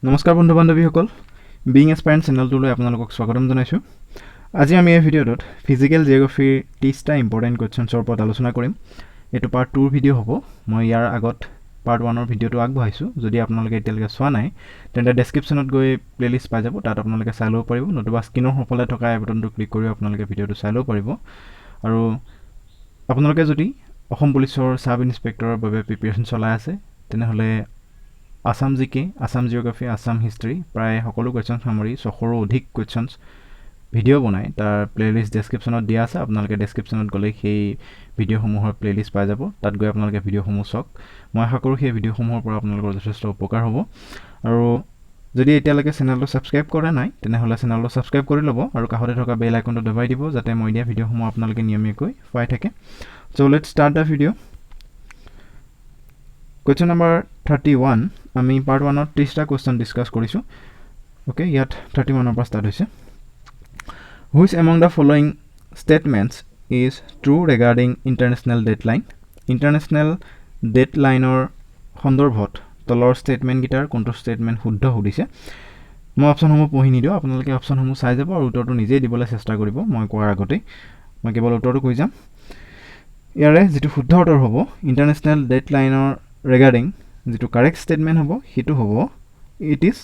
নমস্কাৰ বন্ধু বান্ধৱীসকল বিং এছপাৰেণ্ট চেনেলটোলৈ আপোনালোকক স্বাগতম জনাইছোঁ আজি আমি এই ভিডিঅ'টোত ফিজিকেল জিঅ'গ্ৰাফিৰ 30টা ইম্পৰ্টেণ্ট কুৱেশ্যনছৰ ওপৰত আলোচনা কৰিম এইটো পাৰ্ট 2ৰ ভিডিঅ' হ'ব মই ইয়াৰ আগত পাৰ্ট 1ৰ ভিডিঅ'টো আগবঢ়াইছোঁ যদি আপোনালোকে এতিয়ালৈকে চোৱা নাই তেন্তে ডেছক্ৰিপশ্যনত গৈ প্লেলিষ্ট পাই যাব তাত আপোনালোকে চাই ল'ব পাৰিব নতুবা স্ক্ৰীনৰ সোঁফালে থকা এই বাটনটো ক্লিক কৰি আপোনালোকে ভিডিঅ'টো চাই ল'ব পাৰিব আৰু আপোনালোকে যদি অসম পুলিচৰ সাব ইন্সপেক্টৰৰ বাবে প্ৰিপাৰেচন চলাই আছে তেনেহ'লে আসাম জিকে আসাম জিঅ'গ্ৰাফি আসাম হিষ্ট্ৰী প্ৰায় সকলো কুৱেশ্যন সামৰি 600ৰো অধিক কুৱেশ্যনছ ভিডিঅ' বনাই তাৰ প্লেলিষ্ট ডেছক্ৰিপশ্যনত দিয়া আছে আপোনালোকে ডেছক্ৰিপশ্যনত গ'লে সেই ভিডিঅ'সমূহৰ প্লেলিষ্ট পাই যাব তাত গৈ আপোনালোকে ভিডিঅ'সমূহ চাওক মই আশা কৰোঁ সেই ভিডিঅ'সমূহৰ পৰা আপোনালোকৰ যথেষ্ট উপকাৰ হ'ব আৰু যদি এতিয়ালৈকে চেনেলটো ছাবস্ক্ৰাইব কৰা নাই তেনেহ'লে চেনেলটো ছাবস্ক্ৰাইব কৰি ল'ব আৰু কাষতে থকা বেল আইকনটো দবাই দিব যাতে মই দিয়া ভিডিঅ'সমূহ আপোনালোকে নিয়মীয়াকৈ পাই থাকে so' let's start the video' question number 31 আমি পাৰ্ট 1ত 30টা কুৱেশ্যন ডিছকাছ কৰিছোঁ ওকে ইয়াত 31ৰ পৰা ষ্টাৰ্ট হৈছে Which among the following statements is true regarding international deadline? International deadlineৰ সন্দৰ্ভত তলৰ ষ্টেটমেণ্ট গিটাৰ কোনটো ষ্টেটমেণ্ট শুদ্ধ সুধিছে মই অপশ্যনসমূহ পঢ়ি নিদিওঁ আপোনালোকে অপশ্যনসমূহ চাই যাব আৰু উত্তৰটো নিজেই দিবলৈ চেষ্টা কৰিব মই কোৱাৰ আগতেই মই কেৱল উত্তৰটো কৈ যাম ইয়াৰে যিটো শুদ্ধ উত্তৰ হ'ব ইণ্টাৰনেশ্যনেল ডেডলাইনৰ ৰিগাৰ্ডিং যিটো কাৰেক্ট ষ্টেটমেণ্ট হ'ব সেইটো হ'ব ইট ইজ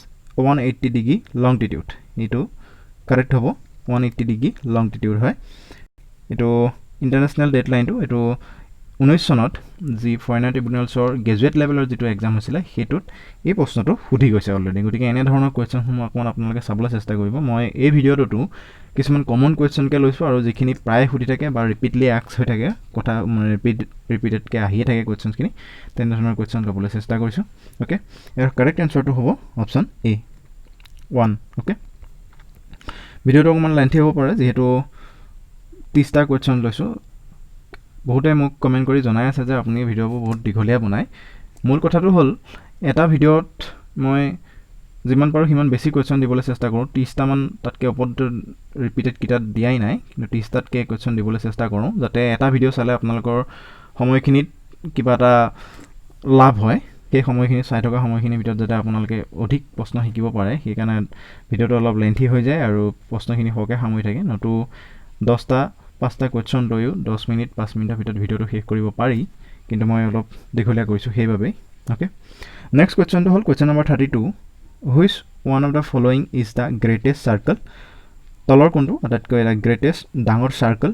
180 ডিগ্ৰী লংটিটিউড এইটো কাৰেক্ট হ'ব 180 ডিগ্ৰী লংটিটিউড হয় এইটো ইণ্টাৰনেশ্যনেল ডেডলাইনটো এইটো 19 চনত যি ফৰেইনাৰ ট্ৰিবিউনেলছৰ গ্ৰেজুৱেট লেভেলৰ যিটো এক্সাম হৈছিলে সেইটোত এই প্ৰশ্নটো সুধি গৈছে অলৰেডি গতিকে এনেধৰণৰ কুৱেশ্যনসমূহ অকণমান আপোনালোকে চাবলৈ চেষ্টা কৰিব মই এই ভিডিঅ'টোতো কিছুমান কমন কুৱেশ্যনকৈ লৈছোঁ আৰু যিখিনি প্ৰায় সুধি থাকে বা ৰিপিটলি আক্স হৈ থাকে কথা ৰিপিটেডকৈ আহিয়ে থাকে কুৱেশ্যনখিনি তেনেধৰণৰ কুৱেশ্যন ল'বলৈ চেষ্টা কৰিছোঁ অ'কে ইয়াৰ কাৰেক্ট এনচাৰটো হ'ব অপশ্যন এ 1 অ'কে ভিডিঅ'টো অকণমান লেন্থি হ'ব পাৰে যিহেতু 30টা কুৱেশ্যন লৈছোঁ বহুতে মোক কমেণ্ট কৰি জনাই আছে যে আপুনি ভিডিঅ'বোৰ বহুত দীঘলীয়া বনায় মূল কথাটো হ'ল এটা ভিডিঅ'ত মই যিমান পাৰোঁ সিমান বেছি কুৱেশ্যন দিবলৈ চেষ্টা কৰোঁ 30টামান তাতকৈ ওপৰত ৰিপিটেড কিতাপ দিয়াই নাই কিন্তু 30টাতকৈ কুৱেশ্যন দিবলৈ চেষ্টা কৰোঁ যাতে এটা ভিডিঅ' চালে আপোনালোকৰ সময়খিনিত কিবা এটা লাভ হয় সেই সময়খিনি চাই থকা সময়খিনিৰ ভিতৰত যাতে আপোনালোকে অধিক প্ৰশ্ন শিকিব পাৰে সেইকাৰণে ভিডিঅ'টো অলপ লেন্থি হৈ যায় আৰু প্ৰশ্নখিনি সৰহকৈ সামৰি থাকে নতু 5টা কুৱেশ্যন লৈও 10 মিনিট 5 মিনিটৰ ভিতৰত ভিডিঅ'টো শেষ কৰিব পাৰি কিন্তু মই অলপ দীঘলীয়া কৰিছোঁ সেইবাবেই অ'কে নেক্সট কুৱেশ্যনটো হ'ল question number 32 which one of the following is the greatest circle তলৰ কোনটো আটাইতকৈ এটা গ্ৰেটেষ্ট ডাঙৰ চাৰ্কল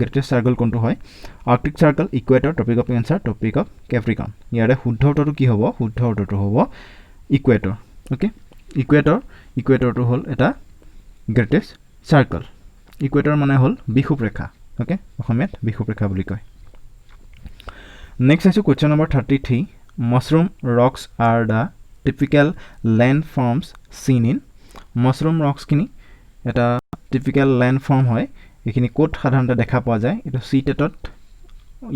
গ্ৰেটেষ্ট চাৰ্কল কোনটো হয় Arctic Circle equator Tropic of Cancer Tropic of Capricorn ইয়াৰে শুদ্ধ উত্তৰটো কি হ'ব শুদ্ধ উত্তৰটো হ'ব ইকুৱেটৰ অ'কে ইকুৱেটৰটো হ'ল এটা গ্ৰেটেষ্ট চাৰ্কল ইকুৱেটৰ মানে হ'ল বিষুৱ ৰেখা অ'কে অসমীয়াত বিষুৱ ৰেখা বুলি কয় নেক্সট আহিছোঁ question number 33 mushroom rocks are the typical landforms seen in mushroom ৰক্সখিনি এটা টিপিকেল লেণ্ড ফৰ্ম হয় এইখিনি ক'ত সাধাৰণতে দেখা পোৱা যায় এইটো চিটেটত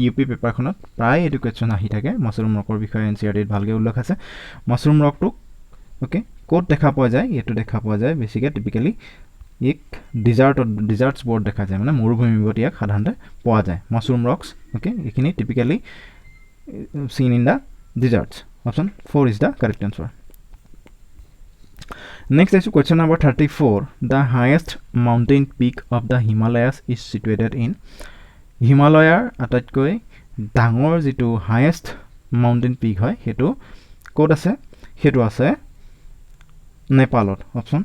ইউপি পেপাৰখনত প্ৰায় এইটো কুৱেশ্যন আহি থাকে মাছৰুম ৰকৰ বিষয়ে NCERTত ভালকৈ উল্লেখ আছে মাছৰুম ৰকটোক অ'কে ক'ত দেখা পোৱা যায় এইটো দেখা পোৱা যায় বেছিকৈ টিপিকেলি এক ডিজাৰ্টছবোৰত দেখা যায় মানে মৰুভূমিবোৰত ইয়াক সাধাৰণতে পোৱা যায় মাছৰুম ৰক্স অ'কে এইখিনি typically seen in the deserts option 4 is the correct answer next আহিছোঁ question number 34 the highest mountain peak of the Himalayas is situated in হিমালয়াৰ আটাইতকৈ ডাঙৰ যিটো হায়েষ্ট মাউণ্টেইন পিক হয় সেইটো ক'ত আছে সেইটো আছে নেপালত option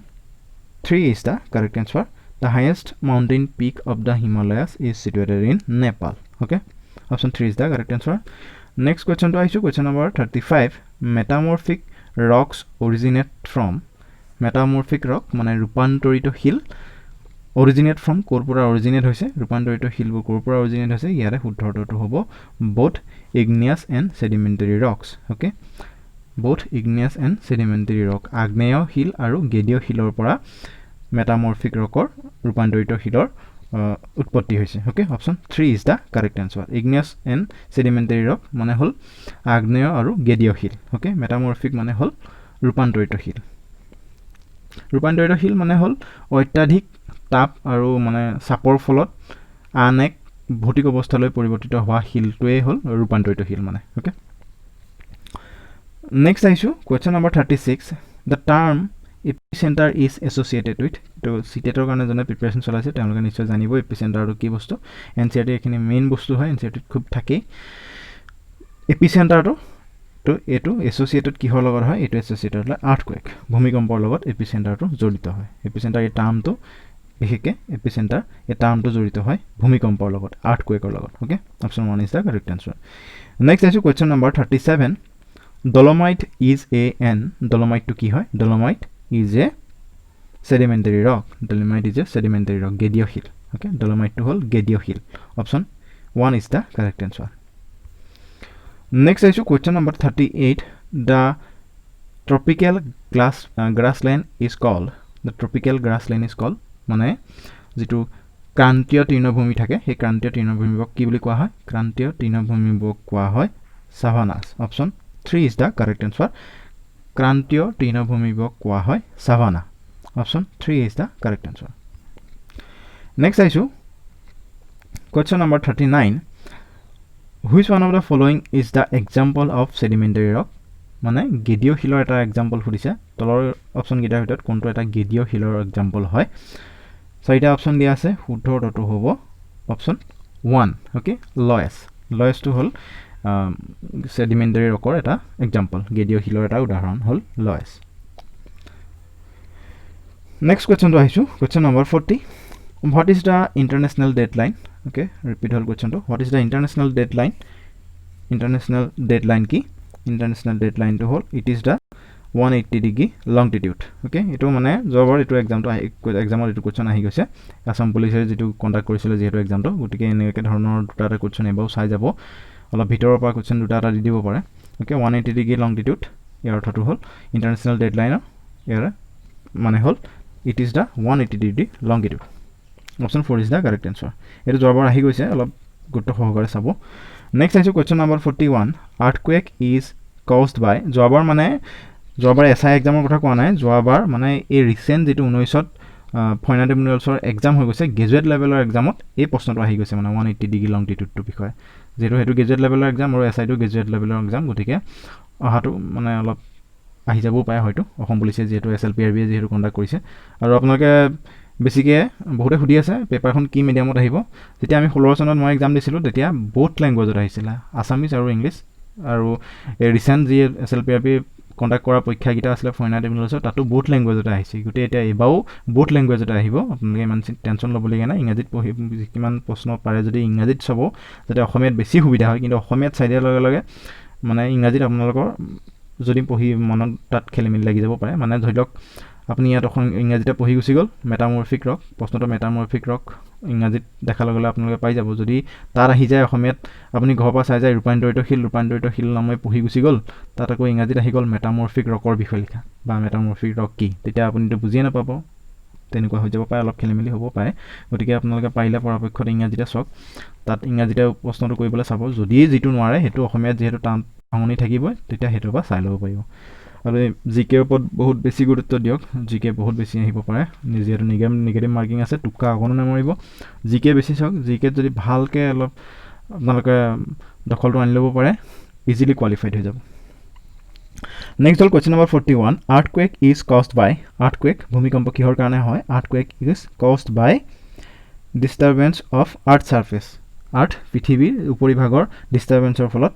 3 is the correct answer. The highest mountain peak of the Himalayas is situated in Nepal. Okay. Option 3 is the correct answer. Next question to issue question number 35. Metamorphic rocks originate from. Metamorphic rock মানে ৰূপান্তৰিত শিল originate from ক'ৰ পৰা originate হৈছে ৰূপান্তৰিত শিলবোৰ ক'ৰ পৰা originate হৈছে ইয়াৰে শুদ্ধ উত্তৰটো হ'ব both igneous and sedimentary rocks. Okay. both igneous and sedimentary rock আগ্নেয় শিল আৰু গেদীয় শিলৰ পৰা মেটামৰফিক ৰকৰ ৰূপান্তৰিত শিলৰ উৎপত্তি হৈছে okay option 3 is the correct answer igneous and sedimentary rock মানে হ'ল আগ্নেয় আৰু গেদীয় শিল ওকে মেটামৰফিক মানে হ'ল ৰূপান্তৰিত শিল মানে হ'ল অত্যাধিক তাপ আৰু মানে চাপৰ ফলত আন এক ভৌতিক অৱস্থালৈ পৰিৱৰ্তিত হোৱা শিলটোৱে হ'ল ৰূপান্তৰিত শিল মানে okay Next issue, question number 36. The term epicentre is associated with তো চিটেটৰ কাৰণে যোনে প্ৰিপেৰেশ্যন চলাইছে তেওঁলোকে নিশ্চয় জানিব এপিচেণ্টাৰটো কি বস্তু এন চি আৰ টি এইখিনি মেইন বস্তু হয় এন চি আৰ টিত খুব থাকেই এপিচেণ্টাৰটো তো এইটো এছ'চিয়েটেড কিহৰ লগত হয় এইটো এছ'চিয়েটেড হ'লে আৰ্থকুৱেক ভূমিকম্পৰ লগত এপিচেণ্টাৰটো জড়িত হয় এপিচেণ্টাৰ এই টাৰ্মটো বিশেষকৈ এপিচেণ্টাৰ এই টাৰ্মটো জড়িত হয় ভূমিকম্পৰ লগত আৰ্থকুৱেকৰ লগত okay option 1 is the correct answer next আহিছোঁ question number 37 dolomite is a an ডলমাইটটো কি হয় dolomite is a sedimentary rock dolomite is a sedimentary rock গেদীয় শিল okay dolomite to হল গেদীয় শিল option 1 is the correct answer next is question number 38 the tropical grassland is called the tropical grassland is called মানে যেটো ক্ৰান্তীয় তৃণভূমি থাকে সেই ক্ৰান্তীয় তৃণভূমিক কি বুলি কোৱা হয় ক্ৰান্তীয় তৃণভূমিক কোৱা হয় savannas option 3 is the correct answer ক্ৰান্তীয় তৃণভূমিক কোৱা হয় savanna option 3 is the correct answer next issue question number 39 which one of the following is the example of sedimentary rock মানে গেদীয় শিলৰ এটা এক্সাম্পল ফুৰিছে তলৰ অপচন গিটাৰ ভিতৰত কোনটো এটা গেদীয় শিলৰ এক্সাম্পল হয় চাৰিটা অপচন দিয়া আছে শুদ্ধটো হ'ব অপচন 1 ওকে লয়েস টু হল sedimentary rockৰ এটা এক্সাম্পল গেদীয় শিলৰ এটা উদাহৰণ হল লয়েস next question to আহিছো question number 40 what is the international deadline okay repeat whole question to what is the international deadline কি international deadline to whole it is the 180 degree longitude okay এটো মানে জবৰ এটো এক্সামটো এক্সামৰ এটো কোৱেশ্চন আহি গৈছে আসাম পুলিচৰ যেটো কন্ডাক্ট কৰিছিল যেটো এক্সামটো গটিকে এনেকে ধৰণৰ দুটা কোৱেশ্চন এবাও চাই যাব অলপ ভিতৰৰ পৰা কোৱেশ্চন দুটা দি দিব পাৰে okay 180 degree longitude ইয়াৰ অৰ্থটো হল international deadline ইয়াৰ মানে হল it is the 180 degree longitude option 4 is the correct answer এটো জবৰ আহি গৈছে অলপ গুৰুত্ব সহকাৰে চাব next আছে question number 41 earthquake is caused by জবৰ এসআই এক্সামৰ কথা কোৱা নাই জবৰ মানে এই ৰিসেন্ট যেটো 19ত ফাইনাল মিনালছৰ এক্সাম হৈ গৈছে গ্ৰেজুৱেট লেভেলৰ এক্সামত এই প্ৰশ্নটো আহি গৈছে মানে 180 ডিগ্ৰী লংটিটিউডটো বিষয় যেটো হেতু গ্ৰেজুৱেট লেভেলৰ এক্সাম আৰু এসআইটো গ্ৰেজুৱেট লেভেলৰ এক্সাম গতিকে অহাটো মানে অলপ আহি যাব পায় হয়তো অসম পুলিচে যেটো এসএলপিআৰবি যেটো কন্ডাক্ট কৰিছে আৰু আপোনালোকে বেছিকে বহুতে সুধি আছে পেপাৰখন কি মিডিয়ামত আহিব যেতিয়া আমি 16 চনত মই এক্সাম দিছিলো তেতিয়া বহুত ল্যাঙ্গুৱেজত আহিছিল আসামিজ আৰু ইংলিশ আৰু ৰিসেন্ট যি এসএলপিআৰবি কন্ডাক্ট কৰা পৰীক্ষা গিটা আসলে ফাইনাল মিনালছৰ তাতো বহুত ল্যাঙ্গুৱেজত আহিছে গুটে এটা এবাও বহুত ল্যাঙ্গুৱেজত আহিব আপোনালোকে ইমান টেনচন ল'বলগীয়া নাই ইংৰাজীত পঢ়ি কিমান প্ৰশ্ন পাৰে যদি ইংৰাজীত চাব যাতে অসমীয়াত বেছি সুবিধা হয় কিন্তু অসমীয়াত চাই দিয়াৰ লগে লগে মানে ইংৰাজীত আপোনালোকৰ যদি পঢ়ি মনত তাত খেলিমেলি লাগি যাব পাৰে মানে ধৰি লওক আপুনি ইয়াত ইংৰাজীতে পঢ়ি গুচি গ'ল মেটামৰফিক ৰক প্ৰশ্নটো মেটামৰফিক ৰক ইংৰাজীত দেখা লগে আপোনালোকে পাই যাব যদি তাৰ আহি যায় অসমীয়াত আপুনি ঘৰৰ পৰা চাই যায় ৰূপান্তৰিত শিল নামে পঢ়ি গুচি গ'ল তাত আকৌ ইংৰাজীত আহি গ'ল মেটামৰফিক ৰকৰ বিষয় লিখা বা মেটামৰফিক ৰক কি তেতিয়া আপুনিটো বুজিয়ে নাপাব তেনেকুৱা হৈ যাব পাৰে অলপ খেলিমেলি হ'ব পাৰে গতিকে আপোনালোকে পাৰিলে পৰাপক্ষত ইংৰাজীতে চাওক তাত ইংৰাজীতে প্ৰশ্নটো কৰিবলৈ চাব যদি যিটো নোৱাৰে হেতু অসমীয়াত যেহেতু টান ভাঙনি থাকিব তেতিয়া হেতু বা চাই ল'ব পাৰিব আৰু জিকেৰ ওপৰত বহুত বেছি গুৰুত্ব দিয়ক জিকে বহুত বেছি আহিব পাৰে নিজেটো নিগেটিভ মাৰ্কিং আছে টুকা অকনো নামৰিব জিকে বেছি চাওক জিকে যদি ভালকে অলপ আপোনালোকে দখলটো আনি ল'ব পাৰে ইজিলি কোৱালিফাইড হৈ যাব next hall question number 41 earthquake is caused by earthquake ভূমিকম্প কিহৰ কাৰণে হয় earthquake is caused by disturbance of earth surface earth পৃথিৱীৰ উপৰিভাগৰ ডিস্টাৰবেন্সৰ ফলত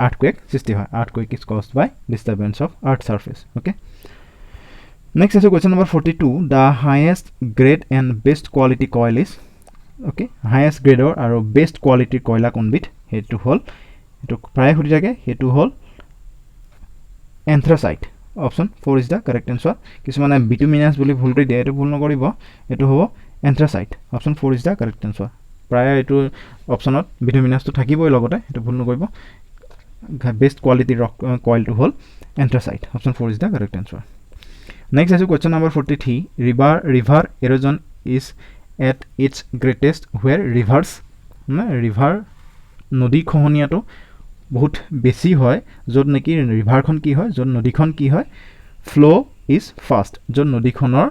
earthquake সৃষ্টি হয় earthquake is caused by disturbance of earth surface okay next is question number 42 the highest grade and best quality coil is okay highest grade আৰু best quality কয়লা কোনবিধ হেতু হল এটো প্ৰায় সুধি থাকে হেতু হল anthracite option 4 is the correct answer কিছুমানে bituminous বুলি ভুল কৰি দিয়ে এটো ভুল নকৰিব এটো হ'ব anthracite option 4 is the correct answer প্ৰায় এটো অপচনত bituminous তো থাকিবই লগতে এটো ভুল নকৰিব best quality rock coil to hall anthracite option 4 is the correct answer next is question number 43 river erosion is at its greatest where rivers river নদী খহনিয়াটো বহুত বেছি হয় যত নেকি ৰিভাৰখন কি হয় যত নদীখন কি হয় ফ্লো ইজ ফাস্ট যত নদীখনৰ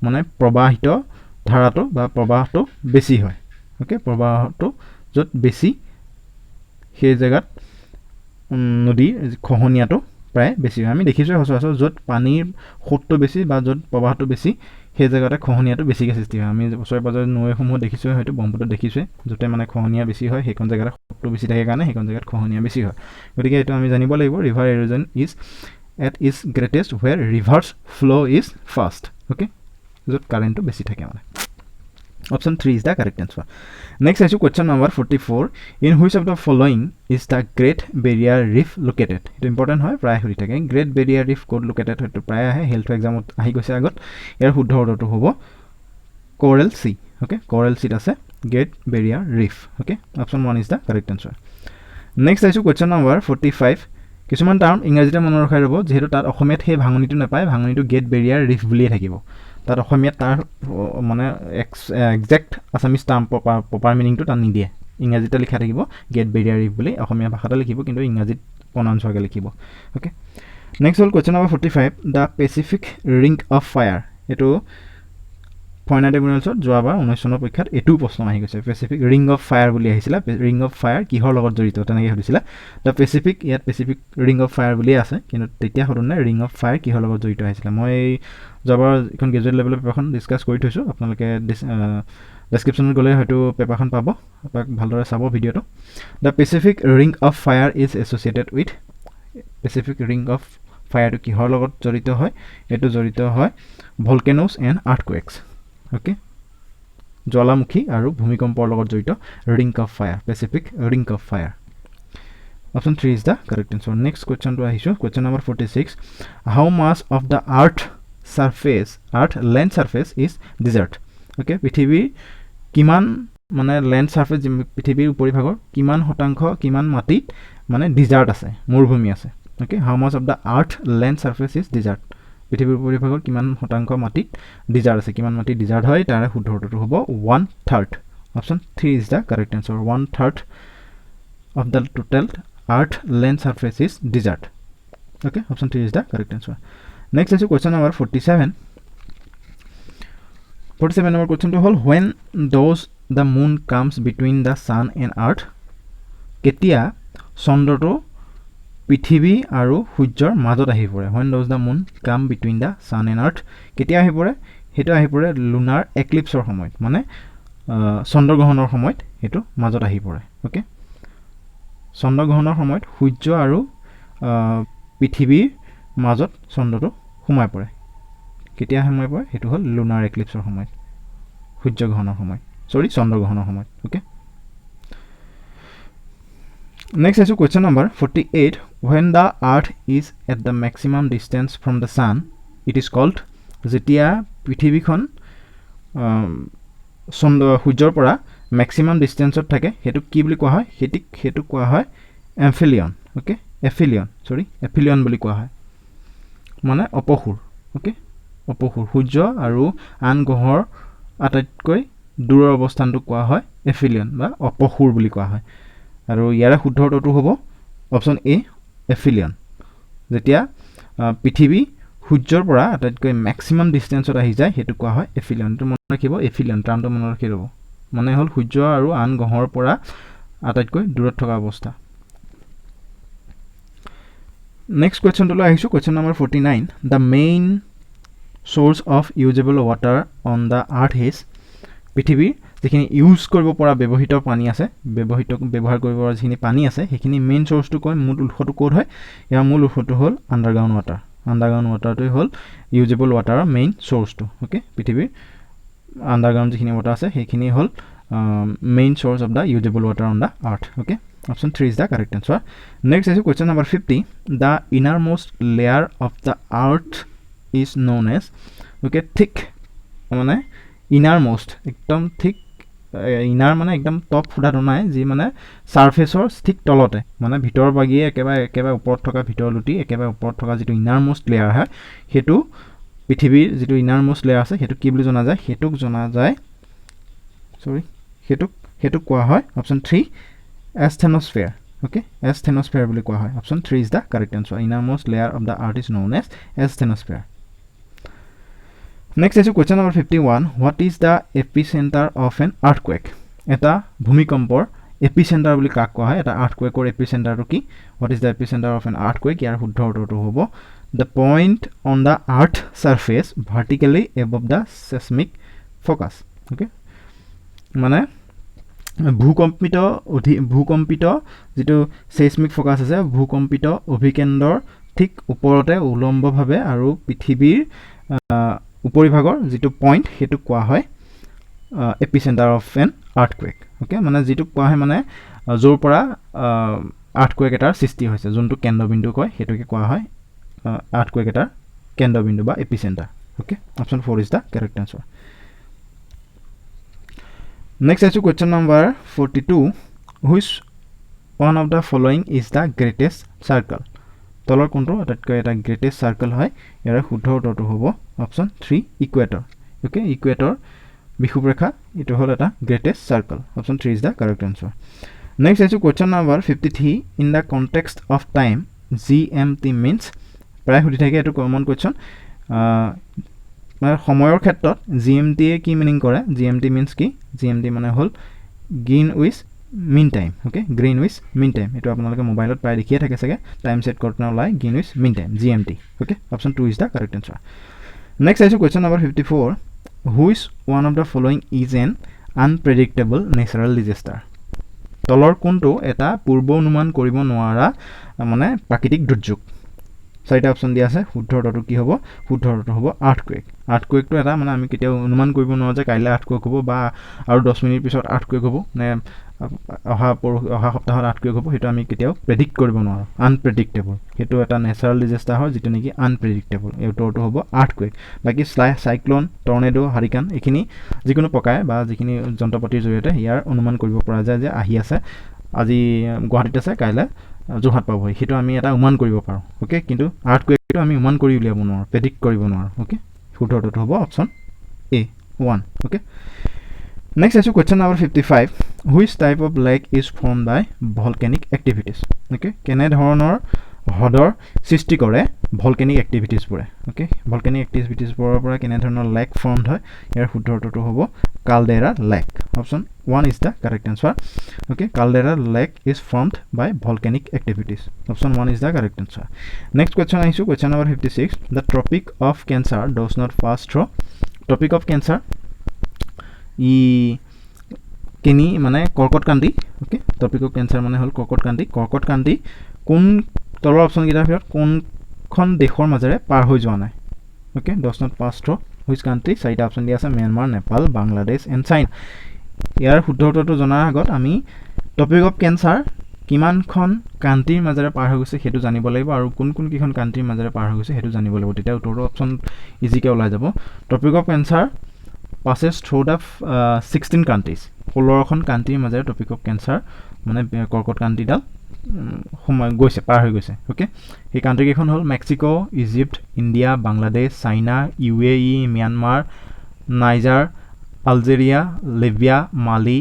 মানে প্ৰবাহিত ধাৰাটো বা প্ৰবাহটো বেছি হয় ওকে প্ৰবাহটো যত বেছি সেই জায়গাত নদী খহনিয়াটো প্ৰায় বেছি হয় আমি দেখিছোঁ সচৰাচৰ য'ত পানীৰ সোঁতটো বেছি বা য'ত প্ৰবাহটো বেছি সেই জেগাতে খহনীয়াটো বেছিকৈ সৃষ্টি হয় আমি ওচৰে পাঁজৰে নৈসমূহ দেখিছোঁ হয়তো ব্ৰহ্মপুত্ৰত দেখিছোঁৱে য'তে মানে খহনীয়া বেছি হয় সেইখন জেগাতে সোঁতটো বেছি থাকে কাৰণে সেইখন জেগাত খহনীয়া বেছি হয় গতিকে এইটো আমি জানিব লাগিব river erosion is at is greatest where river's flow' is fast okay য'ত কাৰেণ্টটো বেছি থাকে মানে option 3 is the correct answer next আহিছোঁ question number 44 in which of the following is the Great Barrier Reef located এইটো important হয় প্ৰায় সুধি থাকে গ্ৰেট বেৰিয়াৰ ৰিফ ক'ত লোকেটেড হয়তো প্ৰায় আহে হেল্থ এক্সামত আহি গৈছে আগত ইয়াৰ শুদ্ধ উত্তৰটো হ'ব কোৰেল চি অ'কে কোৰেল চিত আছে great Barrier rift okay option 1 is the correct answer next আহিছোঁ কুৱেশ্যন নম্বৰ 45 কিছুমান টাৰ্ম ইংৰাজীতে মনত ৰখাই ৰ'ব যিহেতু তাত অসমীয়াত সেই ভাঙনিটো নাপায় ভাঙনিটো গ্ৰেট বেৰিয়াৰ ৰিফ বুলিয়ে থাকিব তাত অসমীয়াত তাৰ মানে একজেক্ট আছামিজ টাৰ্ম প্ৰপাৰ মিনিংটো তাত নিদিয়ে ইংৰাজীতে লিখা থাকিব গ্ৰেট বেৰিয়াৰ ৰিফ বুলি অসমীয়া ভাষাতে লিখিব কিন্তু ইংৰাজীত প্ৰনাউন্স হোৱাকৈ লিখিব অ'কে নেক্সট হ'ল question number 45 the Pacific Ring of fire এইটো ফৰেইন ট্ৰিবিউনেলছত যোৱাবাৰ 19 চনৰ পৰীক্ষাত এইটোও প্ৰশ্ন আহি গৈছে পেচিফিক ৰিং অফ ফায়াৰ বুলি আহিছিলে ৰিং অফ ফায়াৰ কিহৰ লগত জড়িত তেনেকৈ সুধিছিলে দ্য পেচিফিক ইয়াত পেচিফিক ৰিং অফ ফায়াৰ বুলিয়ে আছে কিন্তু তেতিয়া সোধোনে ৰিং অফ ফায়াৰ কিহৰ লগত জড়িত আহিছিলে মই যোৱাবাৰ এখন গ্ৰেজুৱেট লেভেলৰ পেপাৰখন ডিছকাছ কৰি থৈছোঁ আপোনালোকে ডেছক্ৰিপশ্যনত গ'লে হয়তো পেপাৰখন পাব আপোনাক ভালদৰে চাব ভিডিঅ'টো the Pacific Ring of Fire is associated with Pacific Ring of ফায়াৰটো কিহৰ লগত জড়িত হয় এইটো জড়িত হয় ভলকেন'ছ এণ্ড আৰ্থকুৱেকছ অ'কে জ্বালামুখী আৰু ভূমিকম্পৰ লগত জড়িত Ring of Fire Pacific Ring of Fire option 3 is the correct answer next কুৱেশ্যনটো আহিছোঁ question number 46 how much of the earth land surface is desert okay পৃথিৱীৰ কিমান মানে লেণ্ড ছাৰ্ফেচ পৃথিৱীৰ উপৰিভাগৰ কিমান শতাংশ কিমান মাটিত মানে ডিজাৰ্ট আছে মৰুভূমি আছে okay how much of the earth land surface is desert পৃথিৱীৰ উপৰিভাগৰ কিমান শতাংশ মাটিত ডিজাৰ্ট আছে কিমান মাটিত ডিজাৰ্ট হয় তাৰে শুদ্ধ উত্তৰটো হ'ব 1/3 option 3 is the correct answer 1/3 of the total earth land surface is desert okay option 3 is the correct answer next আহিছোঁ কুৱেশ্যন নম্বৰ 47 নম্বৰ কুৱেশ্যনটো হ'ল when does the moon comes between the sun and earth কেতিয়া চন্দ্ৰটো পৃথিৱী আৰু সূৰ্যৰ মাজত আহি পৰে when does the moon come between the sun and earth কেতিয়া আহি পৰে সেইটো আহি পৰে লুনাৰ এক্লিপছৰ সময়ত মানে চন্দ্ৰগ্ৰহণৰ সময়ত সেইটো মাজত আহি পৰে অ'কে চন্দ্ৰগ্ৰহণৰ সময়ত সূৰ্য আৰু পৃথিৱীৰ মাজত চন্দ্ৰটো সোমাই পৰে কেতিয়া সোমাই পৰে সেইটো হ'ল লুনাৰ এক্লিপছৰ সময়ত সূৰ্যগ্ৰহণৰ সময়ত চন্দ্ৰগ্ৰহণৰ সময়ত অ'কে নেক্সট আহিছোঁ question number 48 when the earth is at the maximum distance from the sun it is called যেতিয়া পৃথিৱীখন সূৰ্যৰ পৰা মেক্সিমাম ডিষ্টেঞ্চত থাকে সেইটোক কি বুলি কোৱা হয় সেইটো কোৱা হয় এফিলিয়ন অ'কে এফিলিয়ন বুলি কোৱা হয় মানে অপসূৰ অ'কে অপসূৰ সূৰ্য আৰু আন গ্ৰহৰ আটাইতকৈ দূৰৰ অৱস্থানটোক কোৱা হয় এফিলিয়ন বা অপসূৰ বুলি কোৱা হয় আৰু ইয়াৰে শুদ্ধ উত্তৰটো হ'ব অপশ্যন এ এফিলিয়ন যেতিয়া পৃথিৱী সূৰ্যৰ পৰা আটাইতকৈ মেক্সিমাম ডিষ্টেঞ্চত আহি যায় সেইটো কোৱা হয় এফিলিয়ন এইটো মনত ৰাখিব এফিলিয়ন টাৰ্মটো মনত ৰাখি ল'ব মানে হ'ল সূৰ্য আৰু আন গ্ৰহৰ পৰা আটাইতকৈ দূৰত থকা অৱস্থা নেক্সট কুৱেশ্যনটোলৈ আহিছোঁ question number 49 the main source of usable water on the earth is পৃথিৱীৰ যিখিনি ইউজ কৰিব পৰা ব্যৱহৃত পানী আছে ব্যৱহাৰ কৰিব পৰা যিখিনি পানী আছে সেইখিনি মেইন চ'ৰ্চটো কয় মূল উৎসটো ক'ত হয় ইয়াৰ মূল উৎসটো হ'ল আণ্ডাৰগ্ৰাউণ্ড ৱাটাৰটোৱে হ'ল ইউজেবল ৱাটাৰৰ মেইন চ'ৰ্চটো অ'কে পৃথিৱীৰ আণ্ডাৰগ্ৰাউণ্ড যিখিনি ৱাটাৰ আছে সেইখিনি হ'ল main source of the usable water on the earth okay option 3 is the correct answer next আহিছোঁ question number 50 the innermost layer of the earth is known as okay ঠিক মানে inner most একদম ঠিক inner মানে একদম top ফুটাটো নাই যি মানে ছাৰ্ফেচৰ ঠিক তলতে মানে ভিতৰৰ বাগিয়ে একেবাৰে ওপৰত থকা ভিতৰ লুটি একেবাৰে ওপৰত থকা যিটো ইনাৰ মোষ্ট লেয়াৰ হয় সেইটো পৃথিৱীৰ যিটো ইনাৰ মোষ্ট লেয়াৰ আছে সেইটো কি বুলি জনা যায় সেইটোক কোৱা হয় অপশ্যন 3 এস্থেনস্ফিয়াৰ অ'কে এস্থেনস্ফিয়াৰ বুলি কোৱা হয় option 3 is the correct answer innermost layer of the earth is known as asthenosphere next আহিছোঁ question number 51 what is the epicentre of an earthquake এটা ভূমিকম্পৰ এপিচেণ্টাৰ বুলি কাক কোৱা হয় এটা আৰ্থকুৱেকৰ এপিচেণ্টাৰটো কি what is the epicentre of an earthquake ইয়াৰ শুদ্ধ উত্তৰটো হ'ব the point on the earth surface vertically above the seismic focus okay মানে ভূকম্পিত যিটো চেছমিক ফ'কাছ আছে ভূকম্পিত অভিকেন্দ্ৰৰ ঠিক ওপৰতে উলম্বভাৱে আৰু পৃথিৱীৰ উপৰিভাগৰ যিটো পইণ্ট সেইটো কোৱা হয় epicentre of an earthquake okay মানে যিটো কোৱা হয় মানে য'ৰ পৰা আৰ্থকুৱেক এটাৰ সৃষ্টি হৈছে যোনটো কেন্দ্ৰবিন্দু কয় সেইটোকে কোৱা হয় আৰ্থকুৱেক এটাৰ কেন্দ্ৰবিন্দু বা epicentre okay option 4 is the correct answer next আছে question number 42 which one of the following is the greatest circle তলৰ কোনটো আটাইতকৈ এটা গ্ৰেটেষ্ট চাৰ্কল হয় ইয়াৰ শুদ্ধ উত্তৰটো হ'ব অপশ্যন 3 ইকুৱেটৰ অ'কে ইকুৱেটৰ বিষুৱৰেখা এইটো হ'ল এটা greatest circle option 3 is the correct answer next আছে question number 53 in the context of time GMT means প্ৰায় সুধি থাকে এইটো কমন কুৱেশ্যন সময়ৰ ক্ষেত্ৰত GMTয়ে কি মিনিং কৰে GMT মিনছ কি GMT মানে হ'ল Greenwich mean time okay Greenwich mean time এইটো আপোনালোকে মোবাইলত প্ৰায় দেখিয়ে থাকে চাগে টাইম ছেট কৰোঁতে ওলাই Greenwich mean time GMT okay option 2 is the correct answer next আছে question number 54 which one of the following is an unpredictable natural disaster তলৰ কোনটো এটা পূৰ্ব অনুমান কৰিব নোৱাৰা মানে প্ৰাকৃতিক দুৰ্যোগ চাৰিটা অপশ্যন দিয়া আছে শুদ্ধ উত্তৰটো কি হ'ব শুদ্ধ উত্তৰটো হ'ব আৰ্থকুৱেকটো এটা মানে আমি কেতিয়াও অনুমান কৰিব নোৱাৰোঁ যে কাইলৈ আৰ্থকুৱেক হ'ব বা আৰু 10 মিনিট পিছত আৰ্থকুৱেক হ'ব নে অহা সপ্তাহত আৰ্থকুৱেক হ'ব সেইটো আমি কেতিয়াও প্ৰেডিক্ট কৰিব নোৱাৰোঁ আনপ্ৰেডিক্টেবল সেইটো এটা নেচাৰেল ডিজাষ্টাৰ হয় যিটো নেকি আনপ্ৰেডিক্টেবল এই উত্তৰটো হ'ব আৰ্থকুৱেক বাকী চাইক্লন টৰ্নেডো হাৰিকান এইখিনি যিকোনো প্ৰকাৰে বা যিখিনি যন্ত্ৰপাতিৰ জৰিয়তে ইয়াৰ অনুমান কৰিব পৰা যায় যে আহি আছে আজি গুৱাহাটীত আছে কাইলৈ যোৰহাট পাবহি সেইটো আমি এটা অনুমান কৰিব পাৰোঁ অ'কে কিন্তু আৰ্থকুৱেকটো আমি অনুমান কৰি উলিয়াব নোৱাৰোঁ প্ৰেডিক্ট কৰিব নোৱাৰোঁ অ'কে শুদ্ধ উত্তৰটো হ'ব অপশ্যন A1 অ'কে নেক্সট আছে question number 55 which type of lake is form by volcanic activities okay কেনেধৰণৰ হ্ৰদৰ সৃষ্টি কৰে ভলকেনিক এক্টিভিটিছবোৰে অ'কে ভলকেনিক এক্টিভিটিছবোৰৰ পৰা কেনেধৰণৰ লেক ফৰ্মড হয় ইয়াৰ শুদ্ধ উত্তৰটো হ'ব caldera lake option 1 is the correct answer okay caldera lake is formed by volcanic activities option 1 is the correct answer next question আহিছোঁ question number 56 the Tropic of Cancer does not pass through Tropic of Cancer ই কেনি মানে কৰ্কটকান্দি okay Tropic of Cancer মানে হ'ল কৰ্কটকান্দি কোন তলৰ অপশ্যনকেইটাৰ ভিতৰত কোনখন দেশৰ মাজেৰে পাৰ হৈ যোৱা নাই okay does not pass through which country চাৰিটা অপশ্যন দিয়া আছে Myanmar Nepal Bangladesh and China ইয়াৰ শুদ্ধ উত্তৰটো জনাৰ আগত আমি টপিক অফ কেঞ্চাৰ কিমানখন কাণ্ট্ৰিৰ মাজেৰে পাৰ হৈ গৈছে সেইটো জানিব লাগিব আৰু কোন কেইখন কাণ্ট্ৰিৰ মাজেৰে পাৰ হৈ গৈছে সেইটো জানিব লাগিব তেতিয়া উত্তৰটো অপশ্যন ইজিকৈ ওলাই যাব topic of cancer passes through the 16 countries 16খন কাণ্ট্ৰিৰ মাজেৰে টপিক অফ কেঞ্চাৰ মানে কৰ্কটকান্দিডাল সময় গৈছে পাৰ হৈ গৈছে অ'কে সেই কাণ্ট্ৰি কেইখন হ'ল Mexico Egypt India Bangladesh China UAE Myanmar Niger Algeria Libya Mali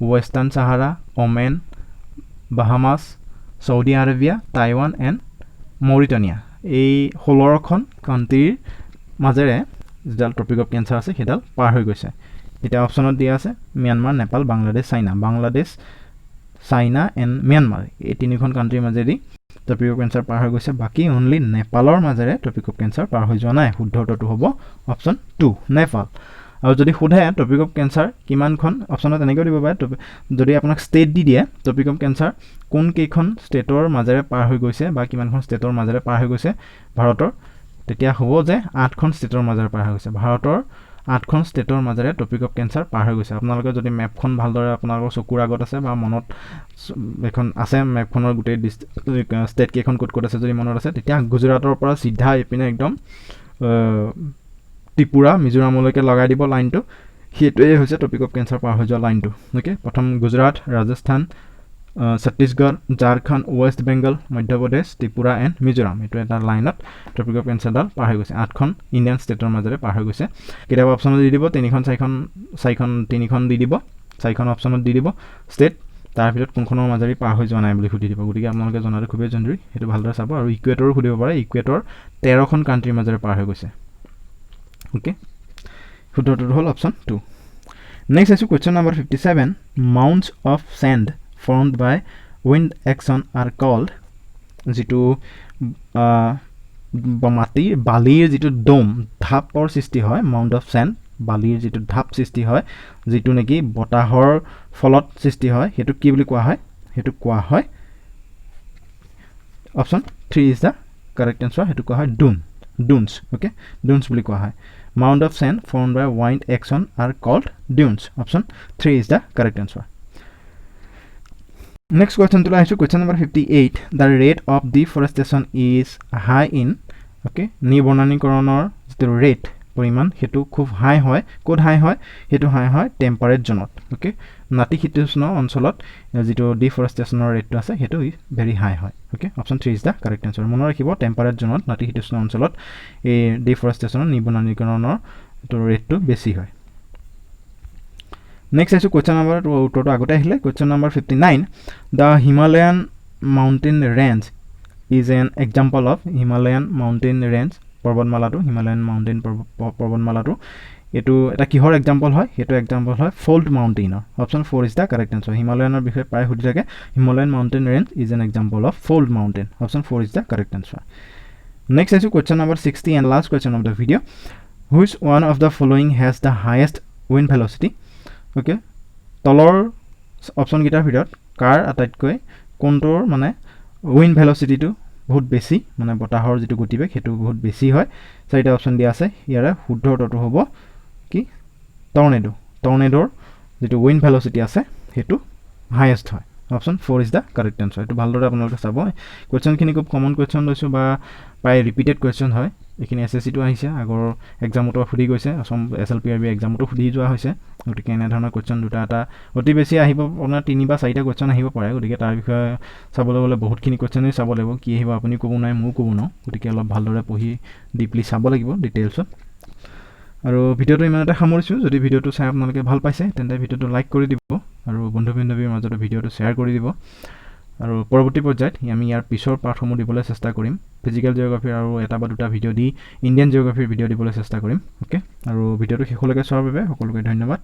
Western Sahara Oman Bahamas Saudi Arabia Taiwan and Mauritania এই 16খন কাণ্ট্ৰিৰ মাজেৰে যিডাল টপিক অফ কেঞ্চাৰ আছে সেইডাল পাৰ হৈ গৈছে এতিয়া অপশ্যনত দিয়া আছে Myanmar Nepal Bangladesh China and Myanmar এই তিনিখন কাণ্ট্ৰিৰ মাজেদি টপিক অফ কেঞ্চাৰ পাৰ হৈ গৈছে বাকী অনলি নেপালৰ মাজেৰে টপিক অফ কেঞ্চাৰ পাৰ হৈ যোৱা নাই শুদ্ধ উত্তৰটো হ'ব অপশ্যন 2 নেপাল আৰু যদি সোধে টপিক অফ কেঞ্চাৰ কিমানখন অপশ্যনত এনেকৈ দিব পাৰে যদি আপোনাক ষ্টেট দি দিয়ে টপিক অফ কেঞ্চাৰ কোন কেইখন ষ্টেটৰ মাজেৰে পাৰ হৈ গৈছে বা কিমানখন ষ্টেটৰ মাজেৰে পাৰ হৈ গৈছে ভাৰতৰ তেতিয়া হ'ব যে 8খন ষ্টেটৰ মাজেৰে পাৰ হৈ গৈছে ভাৰতৰ 8খন ষ্টেটৰ মাজেৰে টপিক অফ কেঞ্চাৰ পাৰ হৈ গৈছে আপোনালোকে যদি মেপখন ভালদৰে আপোনালোকৰ চকুৰ আগত আছে বা মনত এখন আছে মেপখনৰ গোটেই ষ্টেট কেইখন ক'ত আছে যদি মনত আছে তেতিয়া গুজৰাটৰ পৰা চিধা এইপিনে একদম ত্ৰিপুৰা মিজোৰামলৈকে লগাই দিব লাইনটো সেইটোৱে হৈছে টপিক অফ কেঞ্চাৰ পাৰ হৈ যোৱা লাইনটো অ'কে প্ৰথম গুজৰাট ৰাজস্থান ছত্তীশগড় ঝাৰখণ্ড ৱেষ্ট বেংগল মধ্যপ্ৰদেশ ত্ৰিপুৰা এণ্ড মিজোৰাম এইটো এটা লাইনত টপিক অফ কেঞ্চাৰডাল পাৰ হৈ গৈছে 8খন ইণ্ডিয়ান ষ্টেটৰ মাজেৰে পাৰ হৈ গৈছে কেতিয়াবা অপশ্যনত দি দিব তিনিখন দি দিব 4খন অপশ্যনত দি দিব ষ্টেট তাৰ ভিতৰত কোনখনৰ মাজেৰে পাৰ হৈ যোৱা নাই বুলি সুধি দিব গতিকে আপোনালোকে জনাটো খুবেই জৰুৰী সেইটো ভালদৰে চাব আৰু ইকুৱেটৰো সুধিব পাৰে ইকুৱেটৰ 13খন কাণ্ট্ৰিৰ মাজেৰে পাৰ হৈ গৈছে অ'কে শুদ্ধটো হ'ল অপশ্যন 2 নেক্সট আছে question number 57 mounts of sand formed by wind action are called যিটো মাটিৰ বালিৰ যিটো ডোম ধাপৰ সৃষ্টি হয় মাউণ্ট অফ চেণ্ড বালিৰ যিটো ধাপ সৃষ্টি হয় যিটো নেকি বতাহৰ ফলত সৃষ্টি হয় হেতু কি বুলি কোৱা হয় হেতু কোৱা হয় option 3 is the correct answer হেতু কোৱা হয় dunes okay dunes বুলি কোৱা হয় mound of sand formed by wind action are called dunes option 3 is the correct answer next question to la question number 58 the rate of deforestation is high in okay নিবনানীকৰণৰ যিটো rate পৰিমাণ হেতু খুব হাই হয় code হাই হয় হেতু হাই হয় temperate জোনত okay নাতিশীতোষ্ণ অঞ্চলত যেটো ডিফৰেষ্টেশনৰ ৰেটটো আছে হেতু ভেৰি হাই হয় okay option 3 is the correct answer মনত ৰাখিব টেম্পাৰেট জোনত নাতিশীতোষ্ণ অঞ্চলত এই ডিফৰেষ্টেশনৰ নিবনানীকৰণৰ তো ৰেটটো বেছি হয় নেক্সট আছে কোৱেশ্চন নম্বৰ উত্তৰটো আগতে আহিলে question number 59 the Himalayan mountain range is an example of Himalayan mountain range পৰ্বতমালাটো হিমালয়ান মাউন্টেন পৰ্বতমালাটো এটো এটা কিহৰ এক্সাম্পল হয় হেতু এক্সাম্পল হয় ফল্ট মাউন্টেইনৰ option 4 is the correct answer হিমালয়ানৰ বিষয়ে প্ৰায় সুধি থাকে Himalayan mountain range is an example of fault mountain option 4 is the correct answer next আছে question number 60 and last question of the video which one of the following has the highest wind velocity okay তলৰ option guitar ভিতৰত কাৰ আটাইতকৈ কোনটোৰ মানে wind velocity টো বহুত বেছি মানে বতাহৰ যেটো গতিবেগ হেতু বহুত বেছি হয় চাৰিটা অপচন দিয়া আছে ইয়াৰে শুদ্ধ উত্তৰটো হ'ব কি টৰ্নেডোৰ যেটো উইন্ড ভেলোসিটি আছে হেতু হাইয়েস্ট হয় option 4 is the correct answer এটো ভালদৰে আপোনালোকে চাব কোৱেশ্চন খিনি খুব কমন কোৱেশ্চন লৈছো বা প্ৰায় ৰিপিটেড কোৱেশ্চন হয় এখিনি এসএসসি টো আহিছে আগৰ এক্সামটো ফুৰি গৈছে অসম এসএলপিআৰবি এক্সামটো ফুৰি যোৱা হৈছে গতিকে এনে ধৰণৰ কোৱেশ্চন দুটা এটা অতি বেছি আহিব আপোনাৰ 3 বা 4টা কোৱেশ্চন আহিব পাৰে গতিকে তাৰ বিষয়ে চাবলৈ গলে বহুতখিনি কোৱেশ্চনই চাব লাগিব কি আহিব আপুনি ক'ব নাই মই ক'ব ন গতিকে অলপ ভালদৰে পঢ়ি ডিপলি চাব লাগিব ডিটেইলছত আৰু ভিডিওটো ইমানতে সামৰিছো যদি ভিডিওটো চাই আপোনালোকে ভাল পাইছে তেন্তে ভিডিওটো লাইক কৰি দিব আৰু বন্ধু-বান্ধৱীৰ মাজত ভিডিওটো শেয়াৰ কৰি দিব আৰু পৰৱৰ্তী পৰ্যায়ত আমি ইয়াৰ পিছৰ পাঠসমূহ দিবলৈ চেষ্টা কৰিম ফিজিক্যাল জিওগ্ৰাফি আৰু এটা বা দুটা ভিডিও দি ইণ্ডিয়ান জিওগ্ৰাফিৰ ভিডিও দিবলৈ চেষ্টা কৰিম ওকে আৰু ভিডিওটো শেষলৈকে চোৱাৰ বাবে সকলোকে ধন্যবাদ